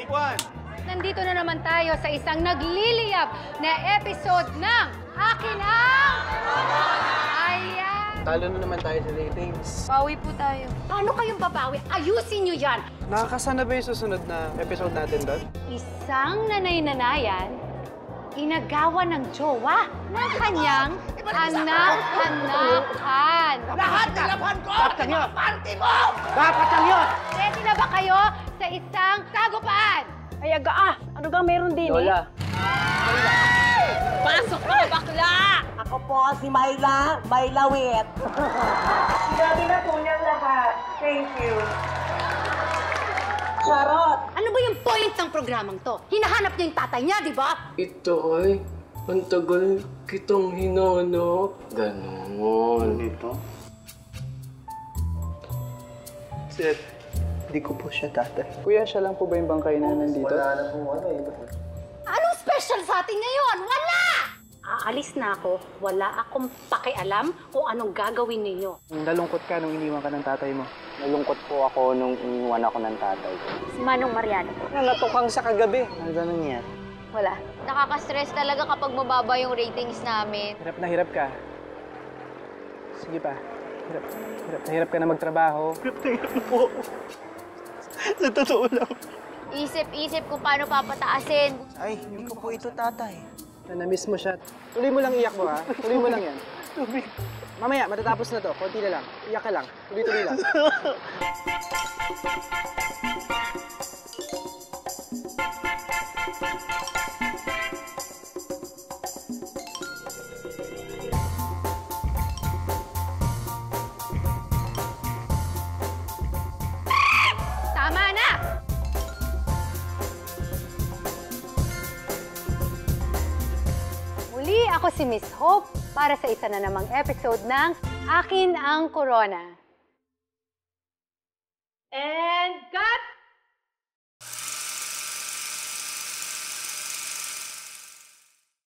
Buwan! Nandito na naman tayo sa isang nagliliyab na episode ng Akin Ang... Ayan! Talo na naman tayo sa ratings. Bawi po tayo. Paano kayong babawi? Ayusin nyo yan! Nakakasana ba yung susunod na episode natin doon? Isang nanay-nanayan, inagawa ng jowa ng kanyang anak-anakan. Lahat nalaban ko! Ang mga party mo! Dapat lang yun! Ready na ba kayo sa isang sagupaan? Ay, ano ga meron din Lola. Pasok ka, bakla! Ako po si Myla Wit. Sinabi na po niyang lahat. Thank you. Charot! Ano ba yung point ng programang to? Hinahanap niya yung tatay niya, di ba? Ito ay, ang tagal kitang hinanap. Ganon. Dito? Sir, hindi ko po siya tatay. Kuya, siya lang po ba yung bangkay na nandito? Wala na po Anong special sa atin ngayon? Wala! Aalis na ako. Wala akong pakialam kung anong gagawin ninyo. Nalungkot ka nung iniwan ka ng tatay mo. Nalungkot po ako nung iniwan ako ng tatay ko. Si Manong Mariano po. Nangatukang sa kagabi. Ano ba nangyari? Wala. Nakaka-stress talaga kapag mababa yung ratings namin. Hirap na hirap ka. Sige pa. Hirap na hirap ka na magtrabaho. Hirap na hirap po. Sa totoo lang. Isip-isip kung paano papataasin. Ay, hindi ko po ito tatay. Na-miss mo siya. Tuloy mo lang iyak mo, ha? Tuloy mo lang yan. Mamaya, matatapos na to. Konti na lang. Iyak ka lang. Tuloy-tuloy lang. Tama na! Muli ako si Miss Hope para sa isa na namang episode ng Akin Ang Corona.